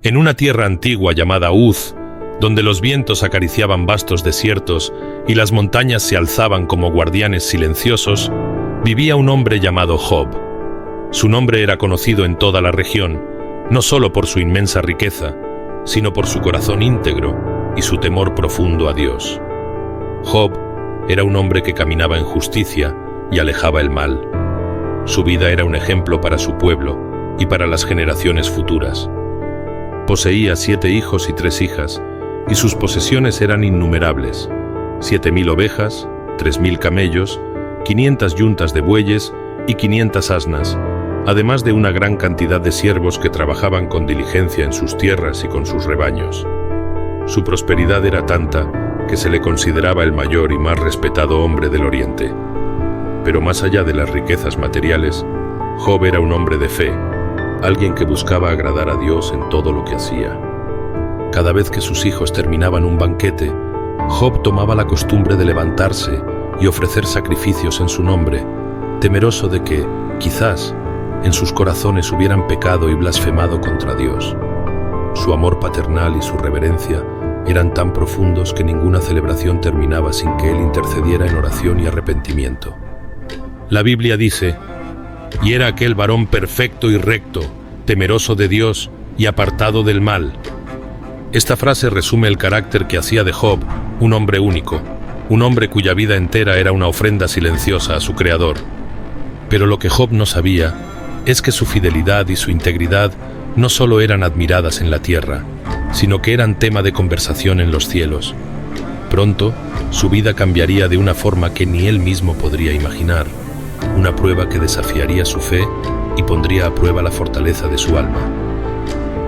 En una tierra antigua llamada Uz, donde los vientos acariciaban vastos desiertos y las montañas se alzaban como guardianes silenciosos, vivía un hombre llamado Job. Su nombre era conocido en toda la región, no solo por su inmensa riqueza, sino por su corazón íntegro y su temor profundo a Dios. Job era un hombre que caminaba en justicia y alejaba el mal. Su vida era un ejemplo para su pueblo y para las generaciones futuras. Poseía 7 hijos y 3 hijas, y sus posesiones eran innumerables: 7.000 ovejas, 3.000 camellos, 500 yuntas de bueyes y 500 asnas, además de una gran cantidad de siervos que trabajaban con diligencia en sus tierras y con sus rebaños. Su prosperidad era tanta que se le consideraba el mayor y más respetado hombre del Oriente. Pero más allá de las riquezas materiales, Job era un hombre de fe, alguien que buscaba agradar a Dios en todo lo que hacía. Cada vez que sus hijos terminaban un banquete, Job tomaba la costumbre de levantarse y ofrecer sacrificios en su nombre, temeroso de que, quizás, en sus corazones hubieran pecado y blasfemado contra Dios. Su amor paternal y su reverencia eran tan profundos que ninguna celebración terminaba sin que él intercediera en oración y arrepentimiento. La Biblia dice: «Y era aquel varón perfecto y recto, temeroso de Dios y apartado del mal». Esta frase resume el carácter que hacía de Job un hombre único, un hombre cuya vida entera era una ofrenda silenciosa a su Creador. Pero lo que Job no sabía es que su fidelidad y su integridad no solo eran admiradas en la tierra, sino que eran tema de conversación en los cielos. Pronto, su vida cambiaría de una forma que ni él mismo podría imaginar, una prueba que desafiaría su fe y pondría a prueba la fortaleza de su alma.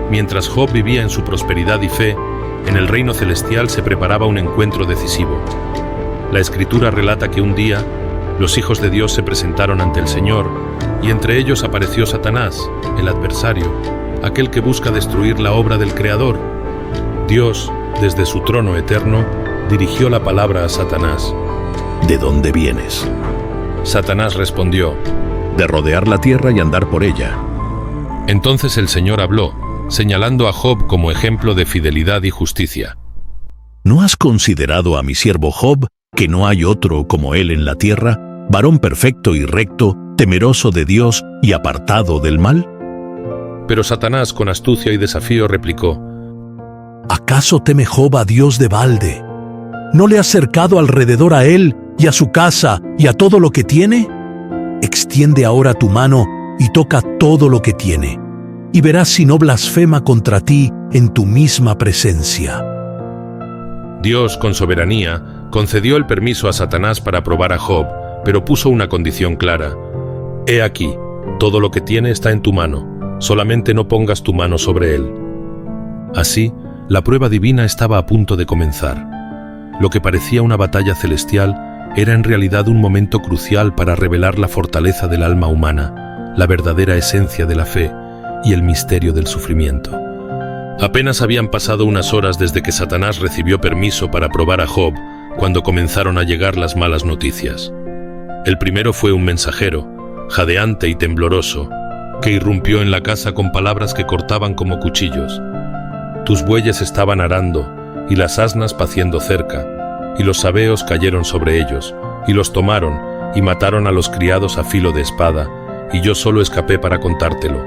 Mientras Job vivía en su prosperidad y fe, en el reino celestial se preparaba un encuentro decisivo. La Escritura relata que un día, los hijos de Dios se presentaron ante el Señor, y entre ellos apareció Satanás, el adversario, aquel que busca destruir la obra del Creador. Dios, desde su trono eterno, dirigió la palabra a Satanás. ¿De dónde vienes? Satanás respondió: De rodear la tierra y andar por ella. Entonces el Señor habló, señalando a Job como ejemplo de fidelidad y justicia. ¿No has considerado a mi siervo Job, que no hay otro como él en la tierra, varón perfecto y recto, temeroso de Dios y apartado del mal? Pero Satanás, con astucia y desafío, replicó: ¿Acaso teme Job a Dios de balde? ¿No le has cercado alrededor a él y a su casa y a todo lo que tiene? Extiende ahora tu mano y toca todo lo que tiene, y verás si no blasfema contra ti en tu misma presencia. Dios, con soberanía, concedió el permiso a Satanás para probar a Job, pero puso una condición clara: «He aquí, todo lo que tiene está en tu mano, solamente no pongas tu mano sobre él». Así, la prueba divina estaba a punto de comenzar. Lo que parecía una batalla celestial era en realidad un momento crucial para revelar la fortaleza del alma humana, la verdadera esencia de la fe y el misterio del sufrimiento. Apenas habían pasado unas horas desde que Satanás recibió permiso para probar a Job, cuando comenzaron a llegar las malas noticias. El primero fue un mensajero, jadeante y tembloroso, que irrumpió en la casa con palabras que cortaban como cuchillos. Tus bueyes estaban arando, y las asnas paciendo cerca, y los sabeos cayeron sobre ellos, y los tomaron, y mataron a los criados a filo de espada, y yo solo escapé para contártelo.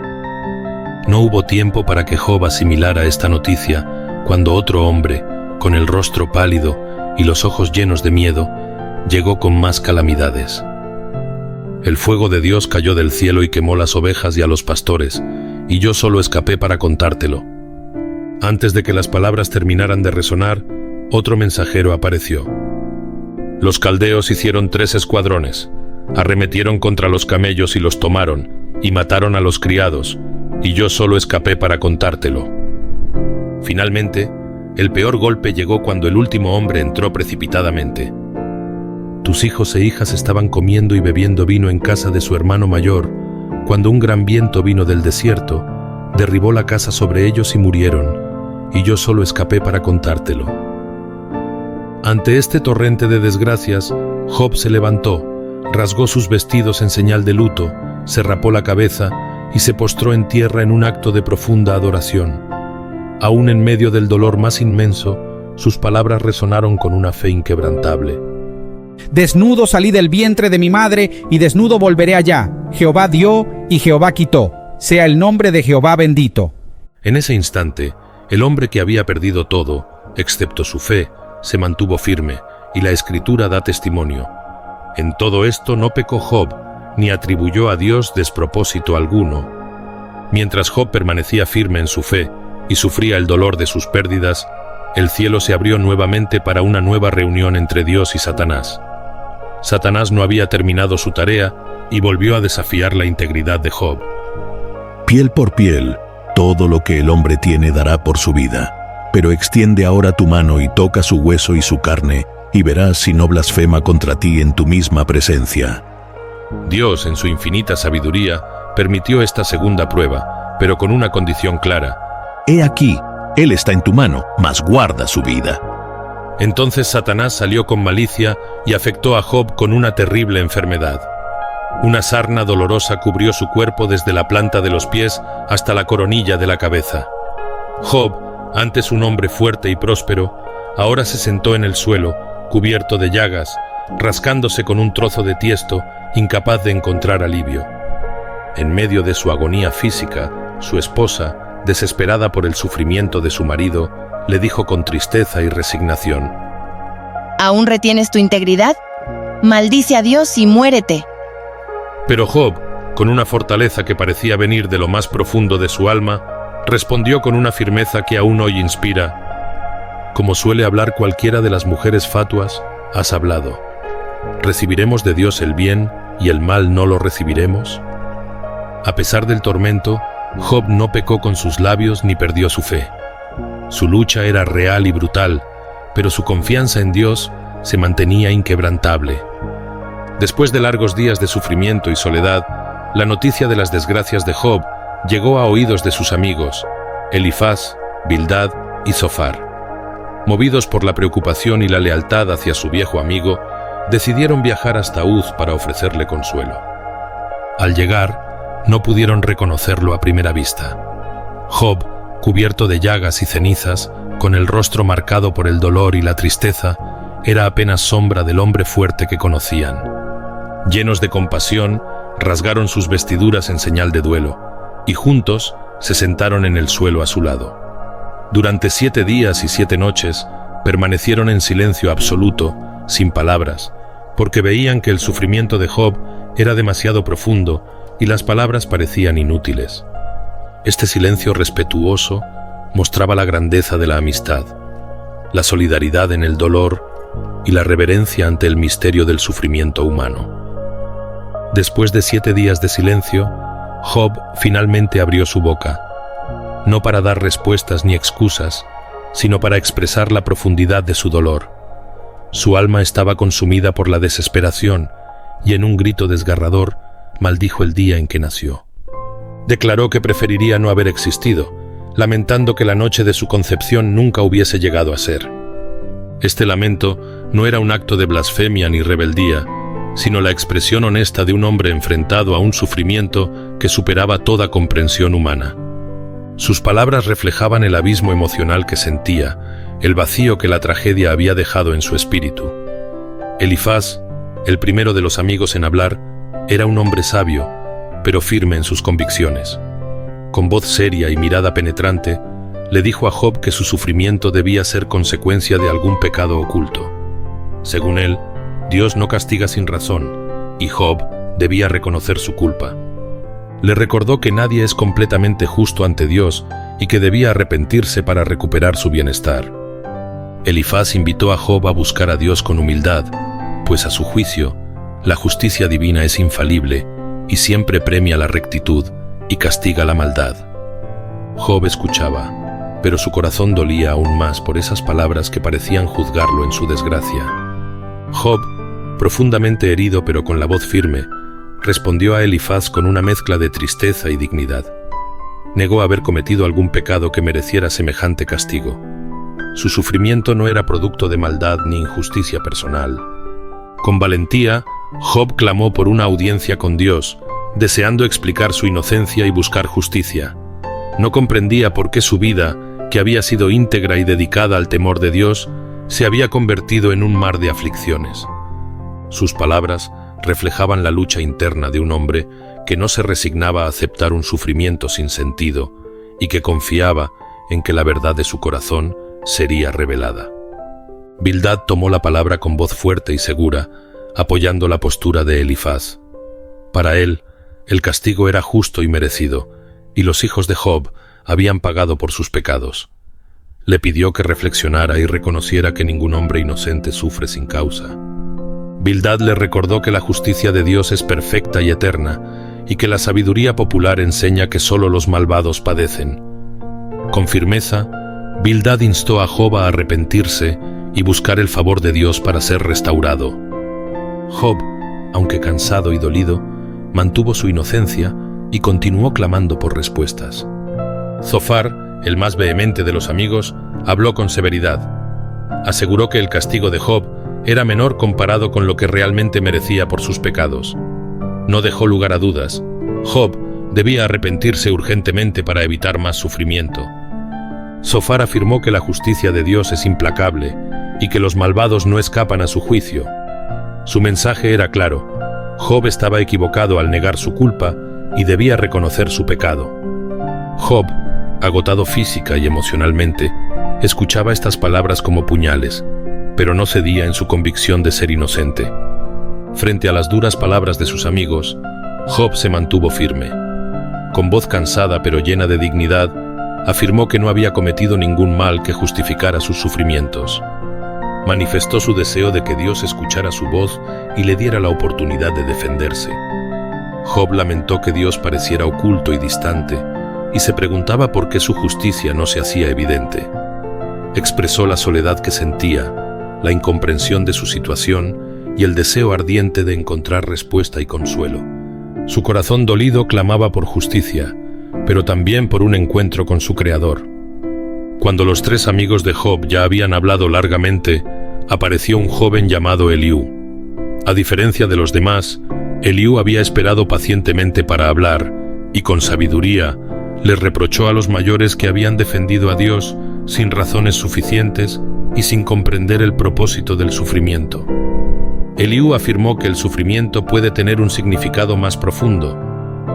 No hubo tiempo para que Job asimilara esta noticia, cuando otro hombre, con el rostro pálido y los ojos llenos de miedo, llegó con más calamidades. El fuego de Dios cayó del cielo y quemó las ovejas y a los pastores, y yo solo escapé para contártelo. Antes de que las palabras terminaran de resonar, otro mensajero apareció. Los caldeos hicieron 3 escuadrones, arremetieron contra los camellos y los tomaron, y mataron a los criados, y yo solo escapé para contártelo. Finalmente, el peor golpe llegó cuando el último hombre entró precipitadamente. Tus hijos e hijas estaban comiendo y bebiendo vino en casa de su hermano mayor, cuando un gran viento vino del desierto, derribó la casa sobre ellos y murieron, y yo solo escapé para contártelo. Ante este torrente de desgracias, Job se levantó, rasgó sus vestidos en señal de luto, se rapó la cabeza y se postró en tierra en un acto de profunda adoración. Aún en medio del dolor más inmenso, sus palabras resonaron con una fe inquebrantable. Desnudo salí del vientre de mi madre, y desnudo volveré allá. Jehová dio y Jehová quitó. Sea el nombre de Jehová bendito. En ese instante, el hombre que había perdido todo, excepto su fe, se mantuvo firme, y la Escritura da testimonio. En todo esto no pecó Job, ni atribuyó a Dios despropósito alguno. Mientras Job permanecía firme en su fe y sufría el dolor de sus pérdidas, el cielo se abrió nuevamente para una nueva reunión entre Dios y Satanás. Satanás no había terminado su tarea y volvió a desafiar la integridad de Job. Piel por piel, todo lo que el hombre tiene dará por su vida. Pero extiende ahora tu mano y toca su hueso y su carne, y verás si no blasfema contra ti en tu misma presencia. Dios, en su infinita sabiduría, permitió esta segunda prueba, pero con una condición clara. He aquí, él está en tu mano, mas guarda su vida. Entonces Satanás salió con malicia y afectó a Job con una terrible enfermedad. Una sarna dolorosa cubrió su cuerpo desde la planta de los pies hasta la coronilla de la cabeza. Job, antes un hombre fuerte y próspero, ahora se sentó en el suelo, cubierto de llagas, rascándose con un trozo de tiesto, incapaz de encontrar alivio. En medio de su agonía física, su esposa, desesperada por el sufrimiento de su marido, le dijo con tristeza y resignación: ¿Aún retienes tu integridad? Maldice a Dios y muérete. Pero Job, con una fortaleza que parecía venir de lo más profundo de su alma, respondió con una firmeza que aún hoy inspira: como suele hablar cualquiera de las mujeres fatuas, has hablado. ¿Recibiremos de Dios el bien y el mal no lo recibiremos? A pesar del tormento, Job no pecó con sus labios ni perdió su fe. Su lucha era real y brutal, pero su confianza en Dios se mantenía inquebrantable. Después de largos días de sufrimiento y soledad, la noticia de las desgracias de Job llegó a oídos de sus amigos, Elifaz, Bildad y Zofar. Movidos por la preocupación y la lealtad hacia su viejo amigo, decidieron viajar hasta Uz para ofrecerle consuelo. Al llegar, no pudieron reconocerlo a primera vista. Job, cubierto de llagas y cenizas, con el rostro marcado por el dolor y la tristeza, era apenas sombra del hombre fuerte que conocían. Llenos de compasión, rasgaron sus vestiduras en señal de duelo, y juntos se sentaron en el suelo a su lado. Durante 7 días y 7 noches, permanecieron en silencio absoluto, sin palabras, porque veían que el sufrimiento de Job era demasiado profundo y las palabras parecían inútiles. Este silencio respetuoso mostraba la grandeza de la amistad, la solidaridad en el dolor y la reverencia ante el misterio del sufrimiento humano. Después de 7 días de silencio, Job finalmente abrió su boca, no para dar respuestas ni excusas, sino para expresar la profundidad de su dolor. Su alma estaba consumida por la desesperación y en un grito desgarrador maldijo el día en que nació. Declaró que preferiría no haber existido, lamentando que la noche de su concepción nunca hubiese llegado a ser. Este lamento no era un acto de blasfemia ni rebeldía, sino la expresión honesta de un hombre enfrentado a un sufrimiento que superaba toda comprensión humana. Sus palabras reflejaban el abismo emocional que sentía, el vacío que la tragedia había dejado en su espíritu. Elifaz, el primero de los amigos en hablar, era un hombre sabio, pero firme en sus convicciones. Con voz seria y mirada penetrante, le dijo a Job que su sufrimiento debía ser consecuencia de algún pecado oculto. Según él, Dios no castiga sin razón, y Job debía reconocer su culpa. Le recordó que nadie es completamente justo ante Dios y que debía arrepentirse para recuperar su bienestar. Elifaz invitó a Job a buscar a Dios con humildad, pues a su juicio, la justicia divina es infalible y siempre premia la rectitud y castiga la maldad. Job escuchaba, pero su corazón dolía aún más por esas palabras que parecían juzgarlo en su desgracia. Job, profundamente herido pero con la voz firme, respondió a Elifaz con una mezcla de tristeza y dignidad. Negó haber cometido algún pecado que mereciera semejante castigo. Su sufrimiento no era producto de maldad ni injusticia personal. Con valentía, Job clamó por una audiencia con Dios, deseando explicar su inocencia y buscar justicia. No comprendía por qué su vida, que había sido íntegra y dedicada al temor de Dios, se había convertido en un mar de aflicciones. Sus palabras reflejaban la lucha interna de un hombre que no se resignaba a aceptar un sufrimiento sin sentido y que confiaba en que la verdad de su corazón sería revelada. Bildad tomó la palabra con voz fuerte y segura, apoyando la postura de Elifaz. Para él, el castigo era justo y merecido, y los hijos de Job habían pagado por sus pecados. Le pidió que reflexionara y reconociera que ningún hombre inocente sufre sin causa. Bildad le recordó que la justicia de Dios es perfecta y eterna, y que la sabiduría popular enseña que solo los malvados padecen. Con firmeza, Bildad instó a Job a arrepentirse y buscar el favor de Dios para ser restaurado. Job, aunque cansado y dolido, mantuvo su inocencia y continuó clamando por respuestas. Zofar, el más vehemente de los amigos, habló con severidad. Aseguró que el castigo de Job era menor comparado con lo que realmente merecía por sus pecados. No dejó lugar a dudas. Job debía arrepentirse urgentemente para evitar más sufrimiento. Zofar afirmó que la justicia de Dios es implacable y que los malvados no escapan a su juicio. Su mensaje era claro. Job estaba equivocado al negar su culpa y debía reconocer su pecado. Job, agotado física y emocionalmente, escuchaba estas palabras como puñales, pero no cedía en su convicción de ser inocente. Frente a las duras palabras de sus amigos, Job se mantuvo firme. Con voz cansada pero llena de dignidad, afirmó que no había cometido ningún mal que justificara sus sufrimientos. Manifestó su deseo de que Dios escuchara su voz y le diera la oportunidad de defenderse. Job lamentó que Dios pareciera oculto y distante, y se preguntaba por qué su justicia no se hacía evidente. Expresó la soledad que sentía, la incomprensión de su situación y el deseo ardiente de encontrar respuesta y consuelo. Su corazón dolido clamaba por justicia, pero también por un encuentro con su Creador. Cuando los tres amigos de Job ya habían hablado largamente, apareció un joven llamado Eliú. A diferencia de los demás, Eliú había esperado pacientemente para hablar y con sabiduría les reprochó a los mayores que habían defendido a Dios sin razones suficientes y sin comprender el propósito del sufrimiento. Eliú afirmó que el sufrimiento puede tener un significado más profundo,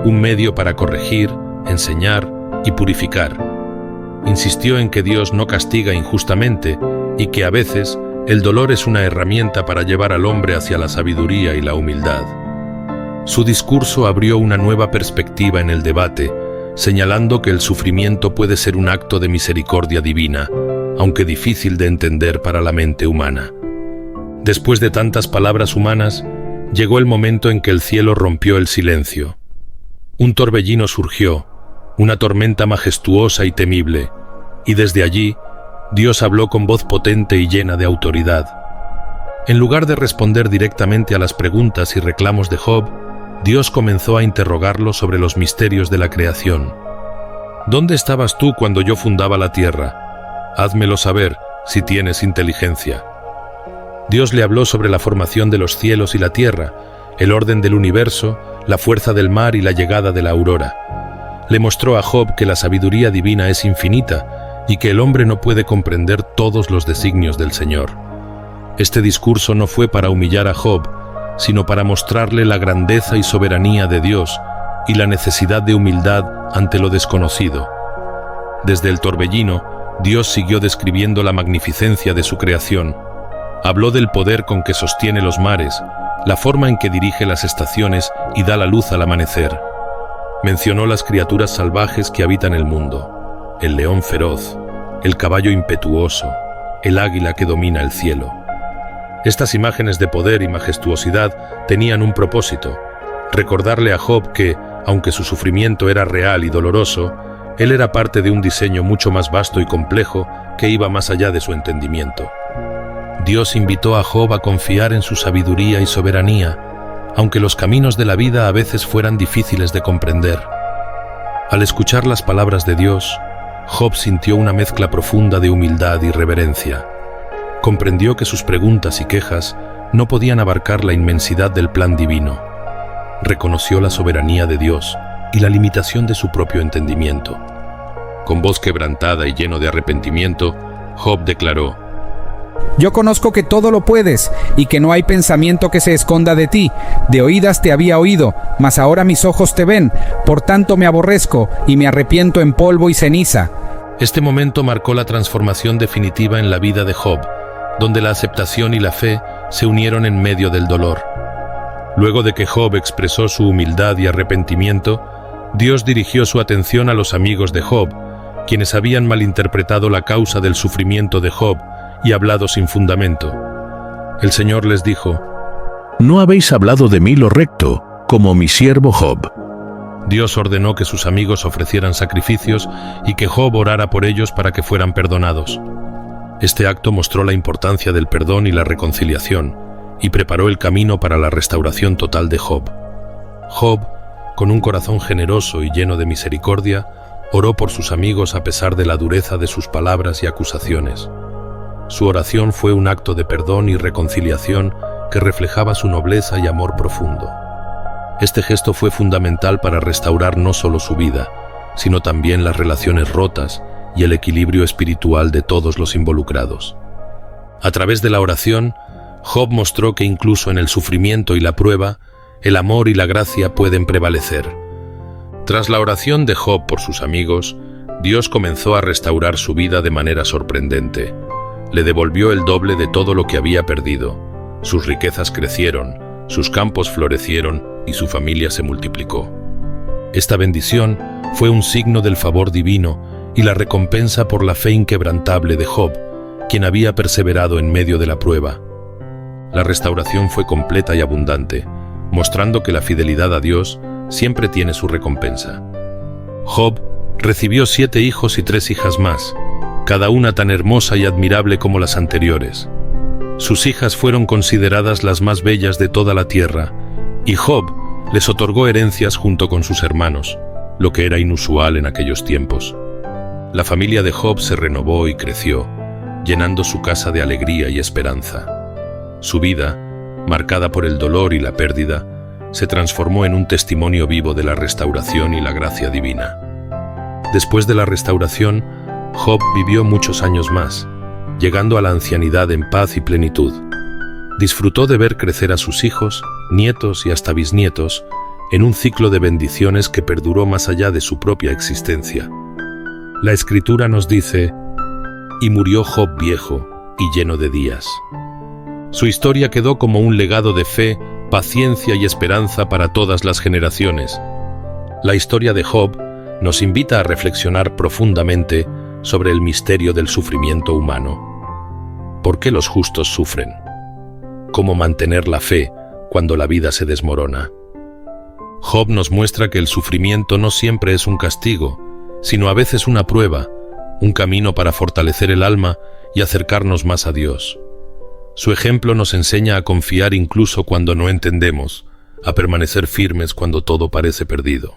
un medio para corregir, enseñar y purificar. Insistió en que Dios no castiga injustamente y que a veces el dolor es una herramienta para llevar al hombre hacia la sabiduría y la humildad. Su discurso abrió una nueva perspectiva en el debate, señalando que el sufrimiento puede ser un acto de misericordia divina, aunque difícil de entender para la mente humana. Después de tantas palabras humanas, llegó el momento en que el cielo rompió el silencio. Un torbellino surgió, una tormenta majestuosa y temible, y desde allí, Dios habló con voz potente y llena de autoridad. En lugar de responder directamente a las preguntas y reclamos de Job, Dios comenzó a interrogarlo sobre los misterios de la creación. ¿Dónde estabas tú cuando yo fundaba la tierra? Házmelo saber, si tienes inteligencia. Dios le habló sobre la formación de los cielos y la tierra, el orden del universo, la fuerza del mar y la llegada de la aurora. Le mostró a Job que la sabiduría divina es infinita y que el hombre no puede comprender todos los designios del Señor. Este discurso no fue para humillar a Job, sino para mostrarle la grandeza y soberanía de Dios y la necesidad de humildad ante lo desconocido. Desde el torbellino, Dios siguió describiendo la magnificencia de su creación. Habló del poder con que sostiene los mares, la forma en que dirige las estaciones y da la luz al amanecer. Mencionó las criaturas salvajes que habitan el mundo, el león feroz, el caballo impetuoso, el águila que domina el cielo. Estas imágenes de poder y majestuosidad tenían un propósito: recordarle a Job que, aunque su sufrimiento era real y doloroso, él era parte de un diseño mucho más vasto y complejo que iba más allá de su entendimiento. Dios invitó a Job a confiar en su sabiduría y soberanía, aunque los caminos de la vida a veces fueran difíciles de comprender. Al escuchar las palabras de Dios, Job sintió una mezcla profunda de humildad y reverencia. Comprendió que sus preguntas y quejas no podían abarcar la inmensidad del plan divino. Reconoció la soberanía de Dios y la limitación de su propio entendimiento. Con voz quebrantada y lleno de arrepentimiento, Job declaró: Yo conozco que todo lo puedes, y que no hay pensamiento que se esconda de ti. De oídas te había oído, mas ahora mis ojos te ven. Por tanto me aborrezco, y me arrepiento en polvo y ceniza. Este momento marcó la transformación definitiva en la vida de Job, donde la aceptación y la fe se unieron en medio del dolor. Luego de que Job expresó su humildad y arrepentimiento, Dios dirigió su atención a los amigos de Job, quienes habían malinterpretado la causa del sufrimiento de Job y hablado sin fundamento. El Señor les dijo: No habéis hablado de mí lo recto, como mi siervo Job. Dios ordenó que sus amigos ofrecieran sacrificios y que Job orara por ellos para que fueran perdonados. Este acto mostró la importancia del perdón y la reconciliación, y preparó el camino para la restauración total de Job. Job, con un corazón generoso y lleno de misericordia, oró por sus amigos a pesar de la dureza de sus palabras y acusaciones. Su oración fue un acto de perdón y reconciliación que reflejaba su nobleza y amor profundo. Este gesto fue fundamental para restaurar no solo su vida, sino también las relaciones rotas y el equilibrio espiritual de todos los involucrados. A través de la oración, Job mostró que incluso en el sufrimiento y la prueba, el amor y la gracia pueden prevalecer. Tras la oración de Job por sus amigos, Dios comenzó a restaurar su vida de manera sorprendente. Le devolvió el doble de todo lo que había perdido. Sus riquezas crecieron, sus campos florecieron y su familia se multiplicó. Esta bendición fue un signo del favor divino y la recompensa por la fe inquebrantable de Job, quien había perseverado en medio de la prueba. La restauración fue completa y abundante, mostrando que la fidelidad a Dios siempre tiene su recompensa. Job recibió 7 hijos y 3 hijas más, cada una tan hermosa y admirable como las anteriores. Sus hijas fueron consideradas las más bellas de toda la tierra, y Job les otorgó herencias junto con sus hermanos, lo que era inusual en aquellos tiempos. La familia de Job se renovó y creció, llenando su casa de alegría y esperanza. Su vida, marcada por el dolor y la pérdida, se transformó en un testimonio vivo de la restauración y la gracia divina. Después de la restauración, Job vivió muchos años más, llegando a la ancianidad en paz y plenitud. Disfrutó de ver crecer a sus hijos, nietos y hasta bisnietos en un ciclo de bendiciones que perduró más allá de su propia existencia. La Escritura nos dice: «Y murió Job viejo y lleno de días». Su historia quedó como un legado de fe, paciencia y esperanza para todas las generaciones. La historia de Job nos invita a reflexionar profundamente sobre el misterio del sufrimiento humano. ¿Por qué los justos sufren? ¿Cómo mantener la fe cuando la vida se desmorona? Job nos muestra que el sufrimiento no siempre es un castigo, sino a veces una prueba, un camino para fortalecer el alma y acercarnos más a Dios. Su ejemplo nos enseña a confiar incluso cuando no entendemos, a permanecer firmes cuando todo parece perdido.